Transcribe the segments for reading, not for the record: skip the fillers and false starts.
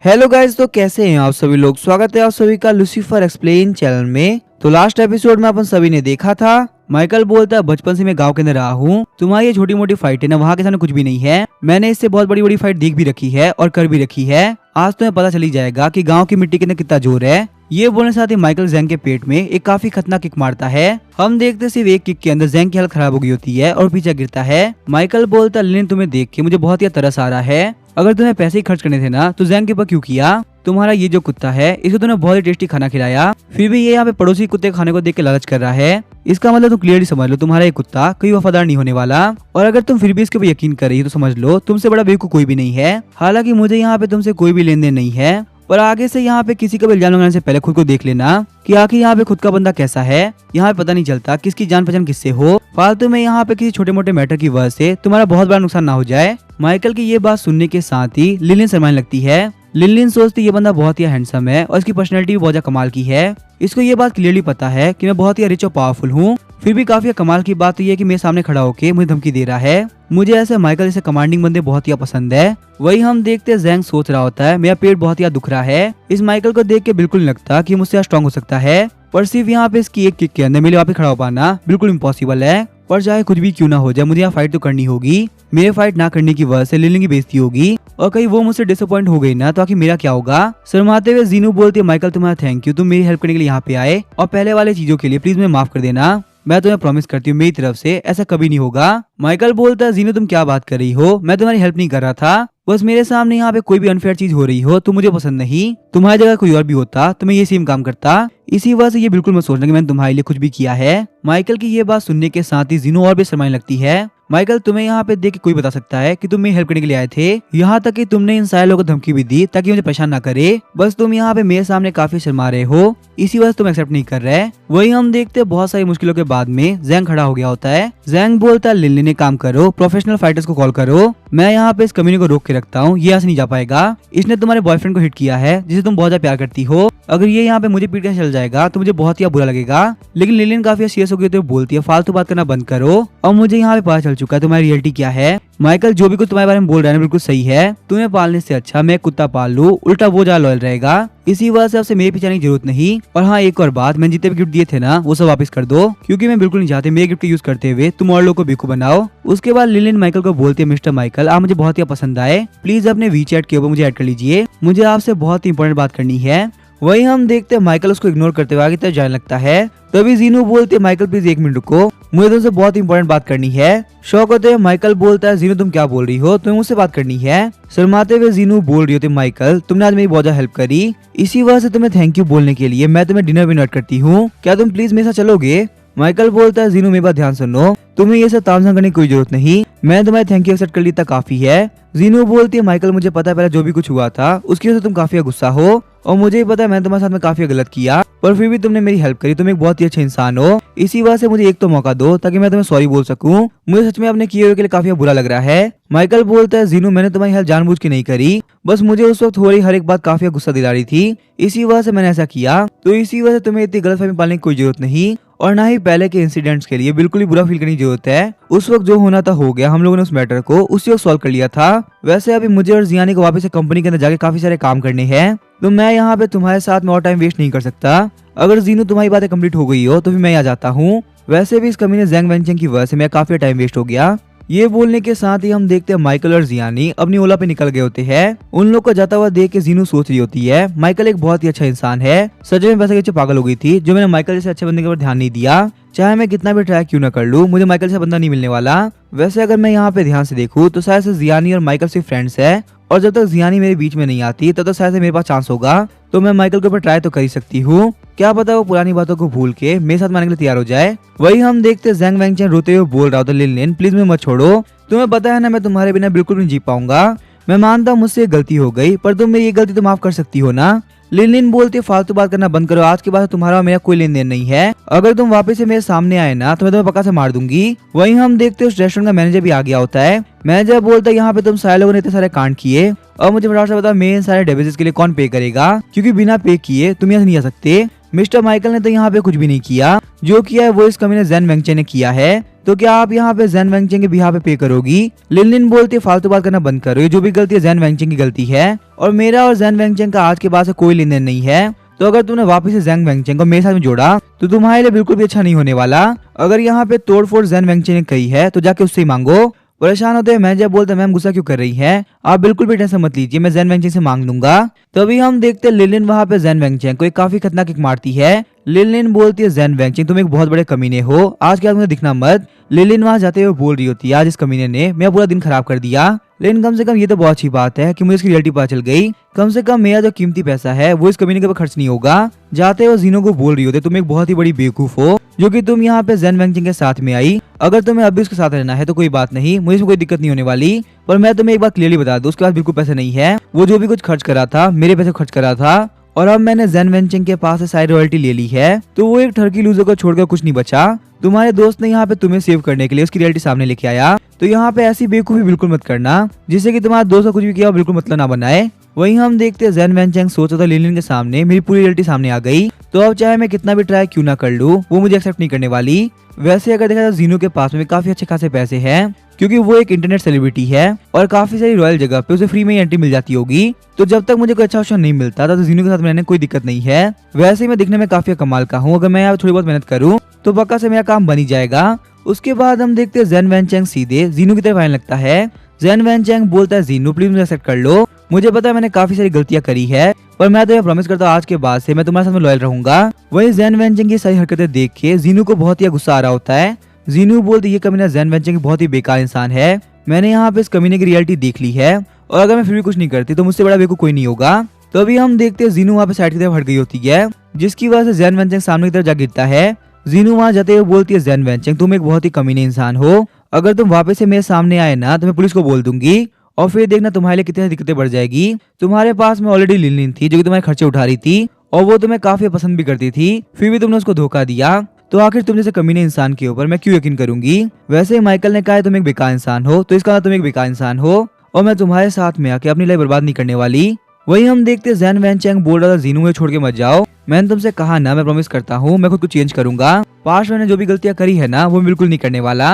Hello guys, तो कैसे हैं आप सभी लोग। स्वागत है आप सभी का लूसीफर एक्सप्लेन चैनल में। तो लास्ट एपिसोड में अपन सभी ने देखा था, माइकल बोलता है बचपन से मैं गांव के अंदर रहा हूँ, तुम्हारी ये छोटी मोटी फाइट है ना, वहाँ के सामने कुछ भी नहीं है। मैंने इससे बहुत बड़ी बड़ी फाइट देख भी रखी है और कर भी रखी है। आज तुम्हें पता चली जाएगा कि गांव की मिट्टी के अंदर कितना जोर है। ये बोलने साथ ही माइकल जैंग के पेट में एक काफी खतरनाक किक मारता है। हम देखते सिर्फ एक किक के अंदर जैंग की हालत खराब हो गई होती है और पीछे गिरता है। माइकल बोलता है लिन, तुम्हें देख के मुझे बहुत ही तरस आ रहा है। अगर तुम्हें पैसे ही खर्च करने थे ना तो जैंग के ऊपर क्यों किया। तुम्हारा ये जो कुत्ता है इसको तुमने बहुत ही टेस्टी खाना खिलाया, फिर भी ये यहाँ पे पड़ोसी कुत्ते खाने को देख के लालच कर रहा है। इसका मतलब तुम क्लियरली समझ लो तुम्हारा ये कुत्ता कोई वफादार नहीं होने वाला। और अगर तुम फिर भी इसके ऊपर यकीन कर रही हो तो समझ लो तुमसे बड़ा बेवकूफ कोई भी नहीं है। हालांकि मुझे यहाँ पे तुमसे कोई भी लेन देन नहीं है, पर आगे से यहाँ पे किसी का भी इल्जाम लगाने से पहले खुद को देख लेना कि आखिर यहाँ पे खुद का बंदा कैसा है। यहाँ पे पता नहीं चलता किसकी जान पहचान किससे हो। फालतू में यहाँ पे किसी छोटे मोटे मैटर की वजह से तुम्हारा बहुत बड़ा नुकसान ना हो जाए। माइकल की ये बात सुनने के साथ ही लिलिन शर्माने लगती है। लिलिन सोचती ये बंदा बहुत ही हैंडसम है और इसकी पर्सनैलिटी भी बहुत ज्यादा कमाल की है। इसको ये बात क्लियरली पता है कि मैं बहुत ही रिच और पावरफुल हूँ, फिर भी काफी कमाल की बात ये है कि मेरे सामने खड़ा होके मुझे धमकी दे रहा है। मुझे ऐसे माइकल जैसे कमांडिंग बंदे बहुत ही पसंद है। वही हम देखते हैं जैंग सोच रहा होता है मेरा पेट बहुत ही दुख रहा है। इस माइकल को देख के बिल्कुल नहीं लगता कि मुझसे स्ट्रॉन्ग हो सकता है, पर सिर्फ यहाँ पे इसकी एक किक के अंदर मेरे वापस खड़ा हो पाना बिल्कुल इम्पॉसिबल है। पर चाहे कुछ भी क्यों ना हो जाए मुझे यहाँ फाइट तो करनी होगी। मेरे फाइट ना करने की वजह से लिलिन की बेइज्जती होगी और कहीं वो मुझसे डिसअपॉइंट हो गई ना तो आखिर मेरा क्या होगा। शर्माते हुए जीनू बोलती है माइकल तुम्हारा थैंक यू, तुम मेरी हेल्प करने के लिए यहाँ पे आए और पहले वाले चीजों के लिए प्लीज मुझे माफ कर देना। मैं तुम्हें प्रॉमिस करती हूँ मेरी तरफ से ऐसा कभी नहीं होगा। माइकल बोलता है जीनू तुम क्या बात कर रही हो, मैं तुम्हारी हेल्प नहीं कर रहा था, बस मेरे सामने यहाँ पे कोई भी अनफेयर चीज हो रही हो तो मुझे पसंद नहीं। तुम्हारी जगह कोई और भी होता तो मैं ये सेम काम करता। इसी वजह से ये बिल्कुल मत सोचना कि मैंने तुम्हारे लिए कुछ भी किया है। माइकल की ये बात सुनने के साथ ही जीनू और भी शर्माने लगती है। माइकल तुम्हें यहाँ पे देख के कोई बता सकता है कि तुम मेरी हेल्प करने के लिए आए थे। यहाँ तक कि तुमने इन सारे लोगों को धमकी भी दी ताकि मुझे परेशान ना करे, बस तुम यहाँ पे मेरे सामने काफी शर्मा रहे हो, इसी वजह से तुम एक्सेप्ट नहीं कर रहे। वही हम देखते हैं बहुत सारी मुश्किलों के बाद में जैंग खड़ा हो गया होता है। जैंग बोलता है लिलिन एक काम करो, प्रोफेशनल फाइटर्स को कॉल करो, मैं यहाँ पे इस कम्युनिटी को रोक के रखता हूँ, ये यहाँ से नहीं जा पाएगा। इसने तुम्हारे बॉयफ्रेंड को हिट किया है जिसे तुम बहुत ज्यादा प्यार करती हो, अगर ये यहाँ पे मुझे पीट कर चल जाएगा तो मुझे बहुत ही बुरा लगेगा। लेकिन लिलिन काफी सीरियस हो गई तो बोलती है फालतू बात करना बंद करो और मुझे यहाँ पे पता चल चुका है तुम्हारी रियलिटी क्या है। माइकल जो भी कुछ तुम्हारे बारे में बोल रहा है बिल्कुल सही है, तुम्हें पालने से अच्छा मैं कुत्ता पाल लूं, उल्टा वो ज्यादा लॉयल रहेगा। इसी वजह से आपसे मेरे पीछे आने की जरूरत नहीं। और हाँ एक और बात, मैंने जितने भी गिफ्ट दिए थे ना वो सब वापस कर दो, क्योंकि मैं बिल्कुल नहीं चाहती मेरे गिफ्ट का यूज करते हुए तुम और लोगों को बेवकूफ बनाओ। उसके बाद लिलिन माइकल को बोलती है मिस्टर माइकल आप मुझे बहुत ही पसंद आए, प्लीज अपने वीचैट के ऊपर मुझे ऐड कर लीजिए, मुझे आपसे बहुत ही इंपॉर्टेंट बात करनी है। वही हम देखते हैं माइकल उसको इग्नोर करते हुए आगे तक जाने लगता है। तभी जीनू बोलते माइकल प्लीज एक मिनट रुको, मुझे तुमसे बहुत इंपॉर्टेंट बात करनी है। शौक होते हुए माइकल बोलता है जीनू तुम क्या बोल रही हो, तुम्हें मुझसे बात करनी है। शर्माते हुए जीनू बोल रही होती माइकल तुमने आज मेरी बहुत ज्यादा हेल्प करी, इसी वजह से तुम्हें थैंक यू बोलने के लिए मैं तुम्हें डिनर भी इनवाइट करती हूँ, क्या तुम प्लीज मेरे साथ चलोगे। माइकल बोलता है जीनू मेरी बात ध्यान सुनो, तुम्हें ये सब तामझाम करने की कोई जरूरत नहीं, मैं तुम्हारे थैंक यू एक्सेप्ट कर ली तक काफी है। जीनू बोलती है माइकल मुझे पता है पहले जो भी कुछ हुआ था उसकी वजह से तुम काफी गुस्सा हो और मुझे भी पता है मैंने तुम्हारे साथ में काफी गलत किया, पर फिर भी तुमने मेरी हेल्प करी, तुम एक बहुत ही अच्छे इंसान हो, इसी वजह से मुझे एक तो मौका दो ताकि मैं तुम्हें सॉरी बोल सकूं, मुझे सच में अपने किए हुए के लिए काफी बुरा लग रहा है। माइकल बोलता है जीनू मैंने तुम्हारी हेल्प जानबूझ के नहीं करी, बस मुझे उस वक्त हो रही हर एक बात काफी गुस्सा दिला रही थी, इसी वजह से मैंने ऐसा किया, तो इसी वजह से तुम्हें इतनी गलतफहमी पालने की कोई जरूरत नहीं और ना ही पहले के इंसिडेंट्स के लिए बिल्कुल ही बुरा फील करने की जरूरत है। उस वक्त जो होना था हो गया, हम लोगों ने उस मैटर को उसी वक्त सॉल्व कर लिया था। वैसे अभी मुझे और जियानी को वापस से कंपनी के अंदर जाके काफी सारे काम करने हैं, तो मैं यहाँ पे तुम्हारे साथ में और टाइम वेस्ट नहीं कर सकता। अगर जीनू तुम्हारी बातें कंप्लीट हो गई हो तो फिर मैं आ जाता हूँ। वैसे भी इस कमीने जैंग वेंचेंग की वजह से मैं काफी टाइम वेस्ट हो गया। ये बोलने के साथ ही हम देखते हैं माइकल और जियानी अपनी ओला पे निकल गए होते हैं। उन लोग को जाता हुआ देख के जीनू सोच रही होती है माइकल एक बहुत ही अच्छा इंसान है, सच में पैसे के पागल हो गई थी जो मैंने माइकल जैसे अच्छे बंदे के ऊपर ध्यान नहीं दिया, चाहे मैं कितना भी ट्राई क्यों ना कर लूं मुझे माइकल से बंदा नहीं मिलने वाला। वैसे अगर मैं यहाँ पे ध्यान से देखूं तो शायद से जियानी और माइकल सिर्फ फ्रेंड्स है और जब तक जियानी मेरे बीच में नहीं आती तब तक शायद से मेरे पास चांस होगा, तो मैं माइकल के ऊपर ट्राई तो कर ही सकती हूँ, क्या पता वो पुरानी बातों को भूल के मेरे साथ मानने के लिए तैयार हो जाए। वही हम देखते जैंग वेंगचेन रोते हुए बोल रहा होता लिलिन प्लीज मुझे मत छोड़ो, तुम्हें पता है ना मैं तुम्हारे बिना बिल्कुल नहीं जी पाऊंगा, मैं मानता हूँ मुझसे गलती हो गई पर तुम मेरी ये गलती तो माफ कर सकती हो ना। लिलिन बोलती है फालतू बात करना बंद करो, आज के बाद तुम्हारा और मेरा कोई लेन देन नहीं है, अगर तुम वापस से मेरे सामने आए ना तो मैं तुम्हें पक्का से मार दूंगी। वहीं हम देखते हैं उस रेस्टोरेंट का मैनेजर भी आ गया होता है। मैनेजर बोलता है यहाँ पे तुम सारे लोगों ने इतने सारे कांड किए और मुझे फटाफट से बता मेरे सारे डेबिट्स के लिए कौन पे करेगा, क्योंकि बिना पे किए तुम यहाँ से नहीं आ सकते। मिस्टर माइकल ने तो यहाँ पे कुछ भी नहीं किया, जो किया है वो इस कमीने जैन वेंगचेन ने किया है। तो क्या आप यहाँ पे जैन वेंगचेन के बिहाफ पे करोगी? लिन बोलती है फालतू बात करना बंद करो, ये जो भी गलती है जैन वेंगचेन की गलती है और मेरा और जैन वेंगचेन का आज के बाद से कोई लेन देन नहीं है। तो अगर तुमने वापस से जैन वेंगचेन को मेरे साथ में जोड़ा तो तुम्हारे लिए बिल्कुल भी अच्छा नहीं होने वाला। अगर यहाँ पे तोड़फोड़ जैन वेंगचेन ने कही है तो जाके उससे ही मांगो। परेशान होते हैं मैं जब बोलते मैम गुस्सा क्यों कर रही है, आप बिल्कुल भी टेंशन मत लीजिए, मैं जैन वेंगचेन से मांग लूंगा। तभी हम देखते हैं लिलिन वहाँ पे जैन वेंगचेन को एक काफी खतरनाक किक मारती है। लिलिन बोलती है जैन वेंगचेन तुम एक बहुत बड़े कमीने हो, आज के बाद मुझे दिखना मत। लिलिन वहाँ जाते हुए बोल रही होती है आज इस कमीने ने मेरा पूरा दिन खराब कर दिया, लेकिन कम से कम ये तो बहुत अच्छी बात है कि मुझे इसकी रियलिटी पता चल गई। कम से कम मेरा जो कीमती पैसा है वो इस कमीने के ऊपर खर्च नहीं होगा। जाते हुए जीनो को बोल रही होती है तुम एक बहुत ही बड़ी बेवकूफ हो जो कि तुम यहाँ पे जैन वेंगचेन के साथ में आई। अगर तुम्हें अभी उसके साथ रहना है तो कोई बात नहीं, मुझे इसमें कोई दिक्कत नहीं होने वाली, पर मैं तुम्हें एक बात क्लियरली बता दूं उसके पास बिल्कुल पैसे नहीं है। वो जो भी कुछ खर्च करा था मेरे पैसे खर्च करा था और अब मैंने जैन वेंगचेन के पास से सारी रॉयल्टी ले ली है, तो वो एक ठरकी लूजर को छोड़कर कुछ नहीं बचा। तुम्हारे दोस्त ने यहाँ पे तुम्हें सेव करने के लिए उसकी रियलिटी सामने लेके आया, तो यहाँ पे ऐसी बेवकूफी बिल्कुल मत करना जिससे कि तुम्हारा दोस्त कुछ भी किया बिल्कुल मतलब ना बनाए। वहीं हम देखते हैं जैन वेंगचेन सोचा था लिलिन के सामने मेरी पूरी रियलिटी सामने आ गई, तो अब चाहे मैं कितना भी ट्राई क्यों ना कर लूं वो मुझे एक्सेप्ट नहीं करने वाली। वैसे अगर देखा जाए जीनो के पास में काफी अच्छे खासे पैसे हैं क्योंकि वो एक इंटरनेट सेलिब्रिटी है और काफी सारी रॉयल जगह पे उसे फ्री में ही एंट्री मिल जाती होगी, तो जब तक मुझे कोई अच्छा ऑप्शन नहीं मिलता तो जीनो के साथ रहने कोई दिक्कत नहीं है। वैसे ही मैं दिखने में काफी कमाल का हूँ, अगर मैं यहाँ थोड़ी बहुत मेहनत करूँ तो पक्का से मेरा काम बन ही जाएगा। उसके बाद हम देखते हैं जैन वेंगचेन सीधे जीनो की तरफ आने लगता है। जैन वेंगचेन बोलता है जीनो प्लीज मुझे एक्सेप्ट कर लो, मुझे पता है मैंने काफी सारी गलतियां करी है पर मैं तुम्हें प्रॉमिस करता हूँ आज के बाद से मैं तुम्हारे साथ में लॉयल रहूंगा। वही जैन वेंगचेन की सारी हरकतें देख के जीनो को बहुत ही गुस्सा आ रहा होता है। जीनो बोलती ये कमीना जैन वेंगचेन बहुत ही बेकार इंसान है, मैंने यहाँ पे इस कमीने की रियलिटी देख ली है और अगर मैं फिर भी कुछ नहीं करती तो मुझसे बड़ा बेवकूफ कोई नहीं होगा। तो अभी हम देखते हैं जीनो वहाँ पे साइड की तरफ हट गई होती है जिसकी वजह से जैन वेंगचेन सामने की तरफ जा गिरता है। जीनो वहाँ जाते हुए बोलती है जैन वेंगचेन तुम एक बहुत ही कमीने इंसान हो, अगर तुम वापस से मेरे सामने आए ना तो मैं पुलिस को बोल दूंगी और फिर देखना तुम्हारे लिए कितनी दिक्कतें बढ़ जाएगी। तुम्हारे पास में ऑलरेडी लिलिन थी जो कि तुम्हारे खर्चे उठा रही थी और वो तुम्हें काफी पसंद भी करती थी, फिर भी तुमने उसको धोखा दिया, तो आखिर तुम जैसे कमीने इंसान के ऊपर मैं क्यों यकीन करूंगी। वैसे माइकल ने कहा है तुम एक बेकार इंसान हो, तो इसका तुम एक बेकार इंसान हो और मैं तुम्हारे साथ में आके अपनी लाइफ बर्बाद नहीं करने वाली। वही हम देखते हैं जैन वेंगचेन बोल रहा था जीनो मुझे छोड़ के मत जाओ, मैंने तुमसे कहा ना मैं प्रॉमिस करता हूँ मैं खुद को चेंज करूंगा, पास्ट मैंने जो भी गलतियां करी है ना वो बिल्कुल नहीं करने वाला,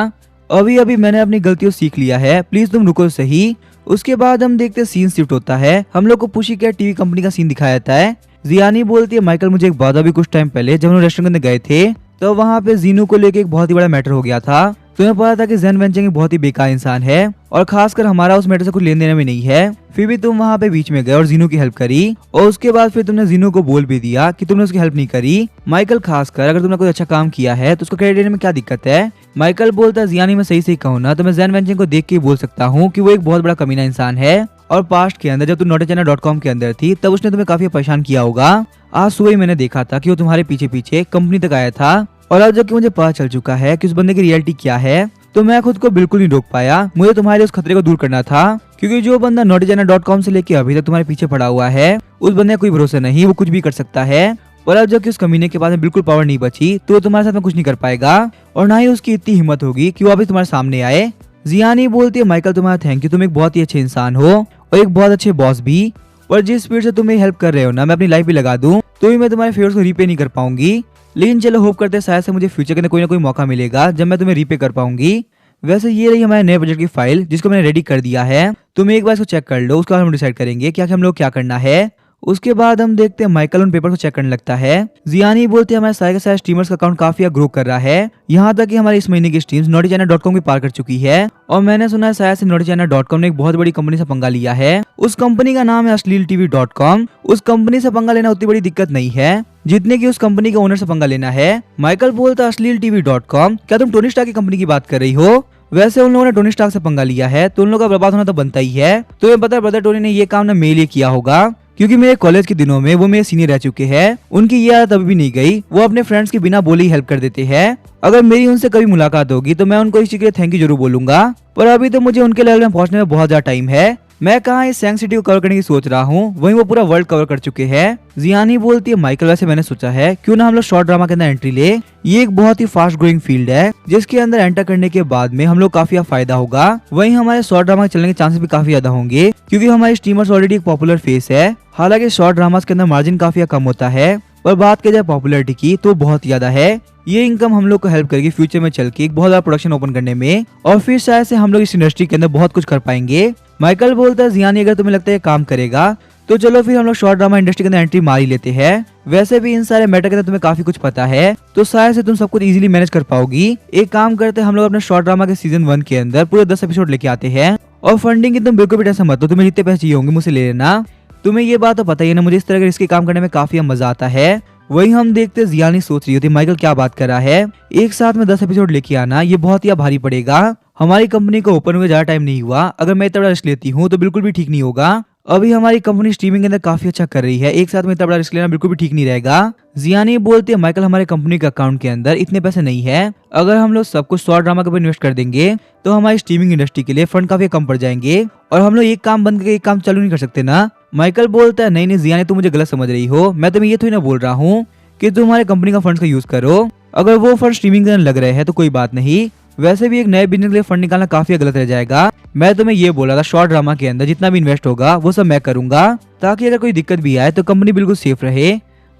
अभी अभी मैंने अपनी गलतियों सीख लिया है, प्लीज तुम रुको सही। उसके बाद हम देखते हैं सीन शिफ्ट होता है, हम लोग को पुशीकैट टीवी कंपनी का सीन दिखाया जाता है। जियानी बोलती है माइकल मुझे एक बात अभी कुछ टाइम पहले जब हम रेस्टोरेंट में गए थे तो वहाँ पे जीनो को लेके एक बहुत ही बड़ा मैटर हो गया था, तुम्हें पता था कि जैन वेंगचेन एक बहुत ही बेकार इंसान है और खासकर हमारा उस मैटर से कुछ लेन देना भी नहीं है, फिर भी तुम वहाँ पे बीच में गए और जीनो की हेल्प करी और उसके बाद फिर तुमने जीनो को बोल भी दिया कि तुमने उसकी हेल्प नहीं करी। माइकल खासकर अगर तुमने कोई अच्छा काम किया है तो उसको क्रेडिट देने में क्या दिक्कत है। माइकल बोलता है जियानी मैं सही कहूँ ना तो मैं जैन वेंगचेन को देख के बोल सकता हूँ कि वो एक बहुत बड़ा कमीना इंसान है और पास्ट के अंदर जब तुम naughtychina.com के अंदर थी तब उसने तुम्हें काफी परेशान किया होगा। आज सुबह ही मैंने देखा था कि वो तुम्हारे पीछे पीछे कंपनी तक आया था और अब जबकि मुझे पता चल चुका है कि उस बंदे की रियलिटी क्या है तो मैं खुद को बिल्कुल नहीं रोक पाया, मुझे तुम्हारे उस खतरे को दूर करना था क्योंकि जो बंदा naughtychina.com से लेके अभी तक तुम्हारे पीछे पड़ा हुआ है उस बंदे का कोई भरोसा नहीं, वो कुछ भी कर सकता है और अब जबकि उस कमीने के पास में बिल्कुल पावर नहीं बची तो वो तुम्हारे साथ में कुछ नहीं कर पाएगा और ना ही उसकी इतनी हिम्मत होगी कि वो अभी तुम्हारे सामने आए। जियानी बोलती है माइकल तुम्हारा थैंक यू, तुम एक बहुत ही अच्छे इंसान हो और एक बहुत अच्छे बॉस भी, और जिस स्पीड से तुम मेरी हेल्प कर रहे हो ना मैं अपनी लाइफ भी लगा दूं तो भी मैं तुम्हारे फेवर्स को रीपे नहीं कर पाऊंगी, लेकिन चलो होप करते हैं शायद से मुझे फ्यूचर के अंदर कोई ना कोई मौका मिलेगा जब मैं तुम्हें रीपे कर पाऊंगी। वैसे ये रही हमारे नए बजट की फाइल जिसको मैंने रेडी कर दिया है, तुम एक बार इसको चेक कर लो, उसके बाद हम डिसाइड करेंगे क्या हम लोग क्या करना है। उसके बाद हम देखते हैं माइकल उन पेपर को चेक करने लगता है। जियानी बोलते हैं हमारे सारे के सारे स्ट्रीमर्स का अकाउंट काफी ग्रो कर रहा है, यहाँ तक कि हमारी इस महीने की स्ट्रीम्स naughtychina.com भी पार कर चुकी है और मैंने सुना है शायद से naughtychina.com ने एक बहुत बड़ी कंपनी से पंगा लिया है। उस कंपनी का नाम है ashliltv.com। उस कंपनी से पंगा लेना उतनी बड़ी दिक्कत नहीं है जितने की उस कंपनी के ओनर से पंगा लेना है। माइकल बोलता है ashliltv.com, क्या तुम टोनी स्टार्क की कंपनी की बात कर रही हो? वैसे उन लोगों ने टोनी स्टार्क से पंगा लिया है तो उन लोगों का बर्बाद होना तो बनता ही है। तो ये पता है ब्रदर टोनी ने ये काम ना मेरे लिए किया होगा क्योंकि मेरे कॉलेज के दिनों में वो मेरे सीनियर रह चुके हैं, उनकी ये आदत अभी भी नहीं गई, वो अपने फ्रेंड्स के बिना बोले ही हेल्प कर देते हैं। अगर मेरी उनसे कभी मुलाकात होगी तो मैं उनको इस चीज के लिए थैंक यू जरूर बोलूंगा, पर अभी तो मुझे उनके लेवल में पहुंचने में बहुत ज्यादा टाइम है। मैं कहाँ इस सैंग सिटी को कवर करने की सोच रहा हूँ, वहीं वो पूरा वर्ल्ड कवर कर चुके हैं। जियानी बोलती है माइकल वैसे मैंने सोचा है क्यों ना हम लोग शॉर्ट ड्रामा के अंदर एंट्री ले। ये एक बहुत ही फास्ट ग्रोइंग फील्ड है जिसके अंदर एंटर करने के बाद में हम लोग काफी फायदा होगा। वहीं हमारे शॉर्ट ड्रामा चलने के चांसेस भी काफी ज्यादा होंगे क्योंकि हमारे स्ट्रीमर्स ऑलरेडी एक पॉपुलर फेस है। हालांकि शॉर्ट ड्रामास के अंदर मार्जिन काफी कम होता है, पर बात की जाए पॉपुलरिटी की तो बहुत ज्यादा है। ये इनकम हम लोग को हेल्प करेगी फ्यूचर में चल के एक बहुत बड़ा प्रोडक्शन ओपन करने में, और फिर शायद से हम लोग इस इंडस्ट्री के अंदर बहुत कुछ कर पाएंगे। माइकल बोलता है जियानी अगर तुम्हें लगता है काम करेगा तो चलो फिर हम लोग शॉर्ट ड्रामा इंडस्ट्री के अंदर एंट्री मार ही लेते हैं। वैसे भी इन सारे मैटर के अंदर तुम्हें काफी कुछ पता है तो शायद से तुम सब कुछ इजीली मैनेज कर पाओगी। एक काम करते हैं हम लोग अपने शॉर्ट ड्रामा के सीजन 1 के अंदर पूरे 10 एपिसोड लेके आते हैं, और फंडिंग की तुम बिल्कुल भी टेंशन मत लो, तुम्हें जितने पैसे चाहिए होंगे मुझसे ले लेना। तुम्हें ये बात तो पता ही है ना, मुझे इस तरह के रिस्की काम करने में काफी मजा आता है। वही हम देखते जियानी सोच रही होती माइकल क्या बात कर रहा है, एक साथ में 10 एपिसोड लेके आना ये बहुत ही भारी पड़ेगा। हमारी कंपनी को ओपन हुए ज्यादा टाइम नहीं हुआ, अगर मैं इतना बड़ा रिस्क लेती हूँ तो बिल्कुल भी ठीक नहीं होगा। अभी हमारी कंपनी स्ट्रीमिंग के अंदर काफी अच्छा कर रही है, एक साथ में इतना बड़ा रिस्क लेना बिल्कुल भी ठीक नहीं रहेगा। जियानी बोलती है माइकल हमारे कंपनी के अकाउंट के अंदर इतने पैसे नहीं है, अगर हम लोग सब कुछ शॉर्ट ड्रामा के ऊपर इन्वेस्ट कर देंगे तो हमारी स्ट्रीमिंग इंडस्ट्री के लिए फंड काफी कम पड़ जाएंगे, और हम लोग एक काम बंद करके एक काम चालू नहीं कर सकते ना। माइकल बोलता है नहीं नहीं जियानी तुम मुझे गलत समझ रही हो, मैं तुम्हें ये थोड़ी ना बोल रहा हूँ कि तुम हमारे कंपनी का फंड्स का यूज करो, अगर वो फंड स्ट्रीमिंग के अंदर लग रहे हैं तो कोई बात नहीं। वैसे भी एक नए बिजनेस के लिए फंड निकालना काफी गलत रह जाएगा। मैं तुम्हें ये बोल रहा था शॉर्ट ड्रामा के अंदर जितना भी इन्वेस्ट होगा वो सब मैं करूंगा, ताकि अगर कोई दिक्कत भी आए तो कंपनी बिल्कुल सेफ रहे।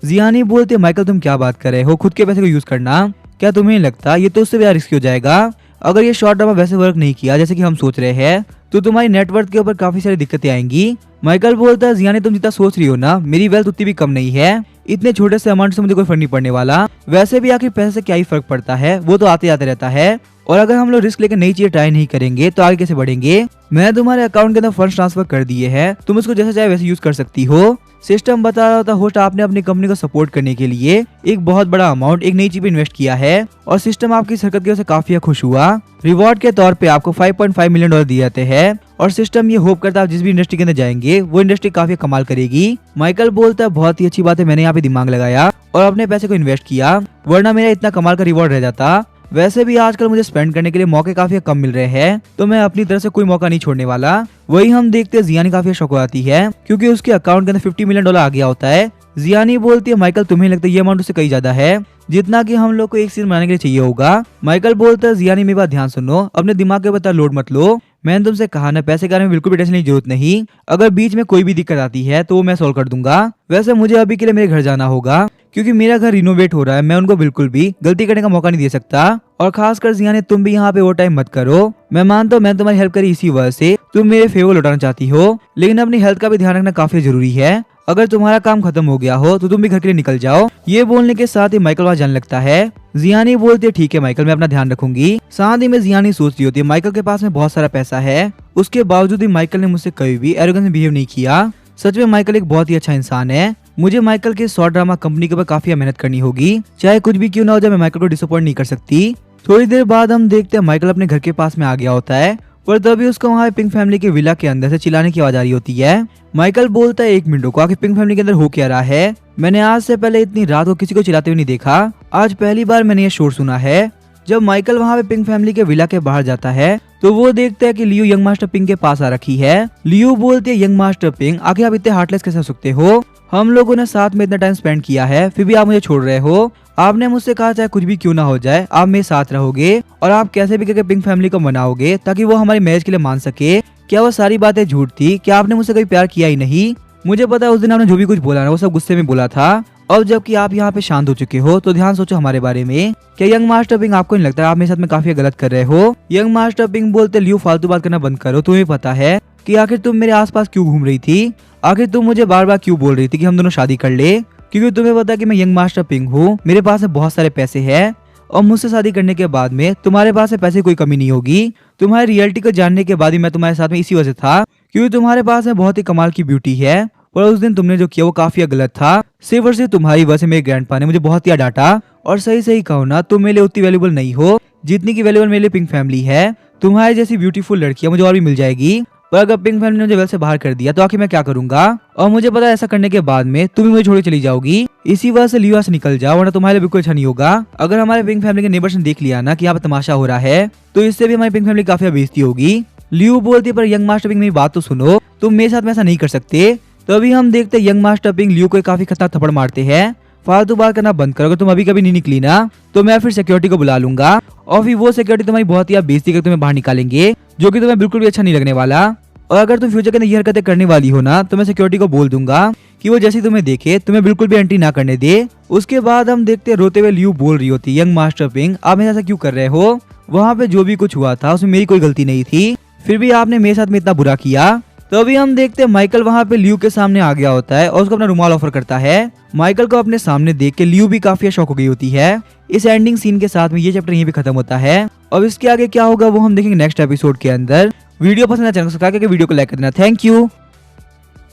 जियानी बोलते माइकल तुम क्या बात कर रहे हो, खुद के पैसे को यूज करना, क्या तुम्हें नहीं लगता ये तो उससे भी रिस्की हो जाएगा। अगर ये शॉर्ट ड्रामा वैसे वर्क नहीं किया जैसे कि हम सोच रहे हैं तो तुम्हारी नेटवर्थ के ऊपर काफी सारी दिक्कतें आएंगी। माइकल बोलता है जियानी तुम जितना सोच रही हो ना, मेरी वेल्थ उतनी भी कम नहीं है, इतने छोटे से अमाउंट से मुझे कोई फर्क नहीं पड़ने वाला। वैसे भी आखिर पैसे से क्या ही फर्क पड़ता है, वो तो आते जाते रहता है, और अगर हम लोग रिस्क लेकर नई चीजें ट्राई नहीं करेंगे तो आगे कैसे बढ़ेंगे। मैंने तुम्हारे अकाउंट के अंदर फंड ट्रांसफर कर दिए हैं, तुम इसको जैसे चाहे वैसे यूज कर सकती हो। सिस्टम बता रहा था होस्ट आपने अपनी कंपनी को सपोर्ट करने के लिए एक बहुत बड़ा अमाउंट एक नई चीज पे इन्वेस्ट किया है, और सिस्टम आपकी इस हरकत की वजह से काफी खुश हुआ। रिवॉर्ड के तौर पे आपको $5.5 मिलियन दिए जाते हैं, और सिस्टम ये होप करता है आप जिस भी इंडस्ट्री के अंदर जाएंगे वो इंडस्ट्री काफी कमाल करेगी। माइकल बोलता है बहुत ही अच्छी बात है, मैंने यहाँ पे दिमाग लगाया और अपने पैसे को इन्वेस्ट किया, वरना मेरा इतना कमाल का रिवॉर्ड रह जाता। वैसे भी आजकल मुझे स्पेंड करने के लिए मौके काफी कम मिल रहे हैं, तो मैं अपनी तरफ से कोई मौका नहीं छोड़ने वाला। वही हम देखते हैं जियानी काफी शौक आती है क्योंकि उसके अकाउंट के अंदर $50 मिलियन आ गया होता है। जियानी बोलती है माइकल तुम्हें लगता है ये अमाउंट उससे कहीं ज्यादा है जितना कि हम लोग को एक सीजन बनाने के लिए चाहिए होगा। माइकल बोलता है जियानी मेरी बात ध्यान सुनो, अपने दिमाग के ऊपर लोड मत लो, मैंने तुमसे कहा ना पैसे के बारे में बिल्कुल भी टेंशन की जरूरत नहीं, अगर बीच में कोई भी दिक्कत आती है तो वो मैं सॉल्व कर दूंगा। वैसे मुझे अभी के लिए मेरे घर जाना होगा क्योंकि मेरा घर रिनोवेट हो रहा है, मैं उनको बिल्कुल भी गलती करने का मौका नहीं दे सकता, और खासकर जियानी तुम भी यहाँ पे वो टाइम मत करो। मैं मानता हूँ मैं तुम्हारी हेल्प करी इसी वजह से तुम मेरे फेवर लौटाना चाहती हो, लेकिन अपनी हेल्थ का भी ध्यान रखना काफी जरूरी है। अगर तुम्हारा काम खत्म हो गया हो तो तुम भी घर के लिए निकल जाओ। ये बोलने के साथ ही माइकल वहाँ जाने लगता है। जियानी बोलती है ठीक है माइकल मैं अपना ध्यान रखूंगी। साथ ही में जियानी सोच रही होती है माइकल के पास में बहुत सारा पैसा है, उसके बावजूद भी माइकल ने मुझसे कभी भी एरोगेंस में बिहेव नहीं किया। सच में माइकल एक बहुत ही अच्छा इंसान है। मुझे माइकल के शॉर्ट ड्रामा कंपनी के ऊपर काफी मेहनत करनी होगी, चाहे कुछ भी क्यों ना हो जाए मैं माइकल को डिसअपॉइंट नहीं कर सकती। थोड़ी देर बाद हम देखते हैं माइकल अपने घर के पास में आ गया होता है, पर तभी उसको वहाँ पिंक फैमिली के विला के अंदर से चिल्लाने की आवाज आ रही होती है। माइकल बोलता है 1 मिनट को आखिर पिंक फैमिली के अंदर हो क्या रहा है, मैंने आज से पहले इतनी रात को किसी को चिल्लाते हुए नहीं देखा, आज पहली बार मैंने ये शोर सुना है। जब माइकल वहाँ पे पिंक फैमिली के विला के बाहर जाता है तो वो देखता है कि लियो यंग मास्टर पिंक के पास आ रखी है। लियो बोलते है यंग मास्टर पिंक आखिर आप इतने हार्टलेस कैसे हो सकते हो, हम लोगों ने साथ में इतना टाइम स्पेंड किया है फिर भी आप मुझे छोड़ रहे हो। आपने मुझसे कहा चाहे कुछ भी क्यों ना हो जाए आप मेरे साथ रहोगे और आप कैसे भी करके पिंक फैमिली को मनाओगे ताकि वो हमारी मैरिज के लिए मान सके। क्या वो सारी बातें झूठ थी, क्या आपने मुझसे कभी प्यार किया ही नहीं। मुझे पता है उस दिन आपने जो भी कुछ बोला ना वो सब गुस्से में बोला था, और जबकि आप यहाँ पे शांत हो चुके हो तो ध्यान सोचो हमारे बारे में। क्या यंग मास्टर पिंक आपको नहीं लगता आप मेरे साथ में काफी गलत कर रहे हो। यंग मास्टर पिंक बोलते लियो फालतू बात करना बंद करो, तुम्हें पता है कि आखिर तुम मेरे आसपास क्यों घूम रही थी, आखिर तुम मुझे बार बार क्यों बोल रही थी कि हम दोनों शादी कर ले, क्योंकि तुम्हें पता है कि मैं यंग मास्टर पिंक हूँ, मेरे पास में बहुत सारे पैसे हैं और मुझसे शादी करने के बाद में तुम्हारे पास में पैसे की कोई कमी नहीं होगी। तुम्हारी रियलिटी को जानने के बाद ही मैं तुम्हारे साथ में इसी वजह था क्योंकि तुम्हारे पास में बहुत ही कमाल की ब्यूटी है, पर उस दिन तुमने जो किया वो काफी गलत था। सिर्फ और सिर्फ तुम्हारी वजह से मेरे ग्रैंडपा ने मुझे बहुत ही डांटा, और सही सही कहो ना तुम मेरे लिए उतनी वैल्यूबल नहीं हो जितनी की वैल्यूबल मेरे लिए पिंक फैमिली है। तुम्हारी जैसी ब्यूटीफुल लड़कियां मुझे और भी मिल जाएगी, पर अगर पिंक फैमिली ने मुझे वेल से बाहर कर दिया तो आखिर मैं क्या करूंगा, और मुझे पता है ऐसा करने के बाद में तुम ही मुझे छोड़ के चली जाओगी। इसी वजह से लियो से निकल जाओ वरना तुम्हारे लिए बिल्कुल अच्छा नहीं होगा। अगर हमारे पिंक फैमिली के नेबर्स ने देख लिया ना कि यहाँ पे तमाशा हो रहा है तो इससे भी हमारी पिंक फैमिली काफी बेइज्जती होगी। लियो बोलती है पर यंग मास्टर पिंक मेरी बात तो सुनो, तुम मेरे साथ में ऐसा नहीं कर सकते। तो अभी हम देखते हैं यंग मास्टर पिंग लियू को काफी खतरनाक थप्पड़ मारते हैं। फालतू बात करना बंद करो, अगर तुम अभी कभी नहीं निकली ना तो मैं फिर सिक्योरिटी को बुला लूंगा और फिर वो सिक्योरिटी तुम्हारी बहुत ही बेइज्जती करके तुम्हें बाहर निकालेंगे, जो कि तुम्हें बिल्कुल भी अच्छा नहीं लगने वाला। और अगर तुम फ्यूचर के अंदर ये हरकतें करने वाली हो ना तो मैं सिक्योरिटी को बोल दूंगा कि वो जैसे तुम्हें देखे तुम्हें बिल्कुल भी एंट्री ना करने दे। उसके बाद हम देखते हैं रोते हुए लियू बोल रही होती यंग मास्टर पिंग, आप मेरे साथ ऐसा क्यों कर रहे हो? वहाँ पे जो भी कुछ हुआ था उसमें मेरी कोई गलती नहीं थी, फिर भी आपने मेरे साथ में इतना बुरा किया। तो अभी हम देखते हैं माइकल वहाँ पे लियू के सामने आ गया होता है और उसको अपना रुमाल ऑफर करता है। माइकल को अपने सामने देख के लियू भी काफी शॉक हो गई होती है। इस एंडिंग सीन के साथ में ये चैप्टर यहीं पे खत्म होता है। अब इसके आगे क्या होगा वो हम देखेंगे नेक्स्ट एपिसोड के अंदर। वीडियो पसंद है चैनल को सब्सक्राइब करके वीडियो को लाइक कर देना। Thank you.